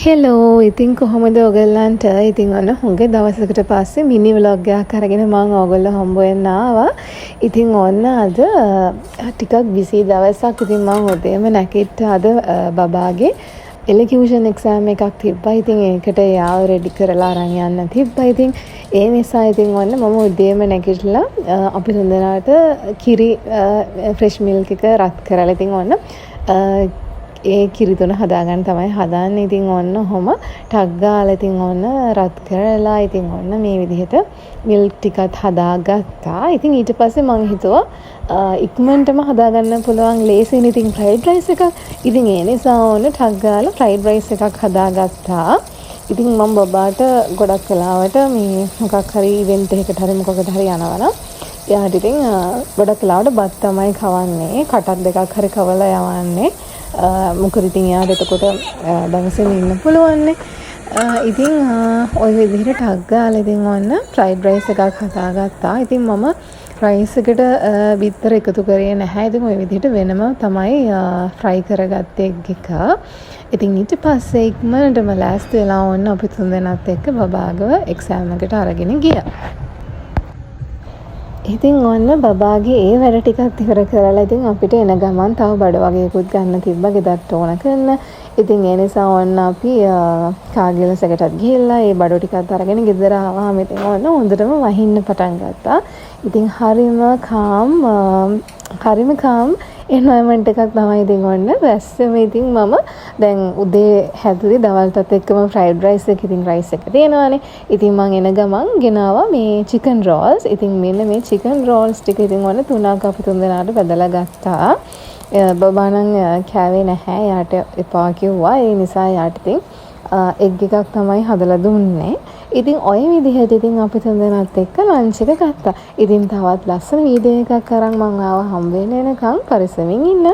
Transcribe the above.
Hello ඉතින් කොහොමද ඔයගොල්ලන්ට ඉතින් ඔන්න හුඟ දවසකට පස්සේ මිනි ව්ලොග් එකක් අරගෙන මම ඔයගොල්ලෝ හම්බ වෙන්න ආවා. ඉතින් ඔන්න අද ටිකක් බිසි දවසක්. ඉතින් මම උදේම නැගිට්ටා. අද බබාගේ එලකියුෂන් එක්සෑම් එකක් තිබ්බා. ඉතින් ඒකට යාව රෙඩි කරලා අරන් යන්න තිබ්බා. ඉතින් ඒ නිසා ඉතින් ඔන්න මම උදේම නැගිටලා අපි තුන්දෙනාට කිරි ෆ්‍රෙෂ් මිල්ක් එක රත් කරලා ඉතින් ඔන්න ඒ කිරි තුන හදාගන්න තමයි හදාන්නේ. ඉතින් ඔන්න ඔහොම ටක් ගාලා ඉතින් ඔන්න රත් කරලා ඉතින් ඔන්න මේ විදිහට මිල්ක් ටිකත් හදාගත්තා. ඉතින් ඊට පස්සේ මම හිතුවා ඉක්මනටම හදාගන්න පුළුවන් ලේසියෙන් ඉතින් ෆ්‍රයිඩ් රයිස් එකක්. ඉතින් ඒ නිසා ඔන්න ටක් ගාලා ෆ්‍රයිඩ් රයිස් එකක් හදාගත්තා. ඉතින් මම බබාට ගොඩක් වෙලාවට මේ මොකක් හරි ඉවෙන්ට් එකකට හරි මොකකට හරි යනවා නම් එයාට ඉතින් ගොඩක් වෙලාවට බත් තමයි කවන්නේ. කටක් දෙකක් හරි කවලා යවන්නේ. මොකද ඉතින් එයාට එතකොට දවසෙම ඉන්න පුළුවන්නේ. ඉතින් ওই විදිහට ටක් ගාලා ඉතින් ඔන්න ෆ්‍රයිඩ් රයිස් එකක් හදාගත්තා. ඉතින් මම රයිස් එකට බිත්තර එකතු කරේ නැහැ. ඉතින් ওই විදිහට වෙනම තමයි ෆ්‍රයි කරගත්තේ එක. ඉතින් ඊට පස්සේ ඉක්මනටම ලෑස්ති වෙලා ඔන්න අපි තුන්දෙනාත් එක්ක බබාගව එක්සෑම් එකට අරගෙන ගියා. ඉතින් ඔන්න බබාගේ ඒ වැඩ ටිකක් ඉවර කරලා ඉතින් අපිට එන ගමන් තව බඩ වගේකුත් ගන්න තිබ්බා ගෙදරට ඕන කරන. ඉතින් ඒ නිසා ඔන්න අපි කාගේලසකටත් ගිහිල්ලා ඒ බඩ ටිකත් අරගෙන ගෙදර ආවම ඉතින් ඔන්න හොඳටම වහින්න පටන් ගත්තා. ඉතින් හරිම කාම් එන්වයරන්මන්ට් එකක් තමයි ඉතින් ඔන්න වැස්සෙම ඉතින් මම දැන් උදේ හැදුවේ දවල්ටත් එක්කම ෆ්‍රයිඩ් රයිස් එක. ඉතින් රයිස් එක තියෙනවානේ. ඉතින් මම එන ගමන් ගෙනාවා මේ චිකන් රෝල්ස්. ඉතින් මෙන්න මේ චිකන් රෝල්ස් ටික ඉතින් ඔන්න තුනක් අපි තුන්දෙනාට බෙදලා ගත්තා. බබා නම් කෑවේ නැහැ. යාට එපා කිව්වා. ඒ නිසා යාට ඉතින් එග් එකක් තමයි හදලා දුන්නේ. ඉතින් ඔය විදිහට ඉතින් අපි තුන්දෙනාත් එක්ක ලන්ච් එක ගත්තා. ඉතින් තවත් ලස්සන වීඩියෝ එකක් අරන් මම ආව හම්බ වෙන එනකන් පරිස්සමින් ඉන්න.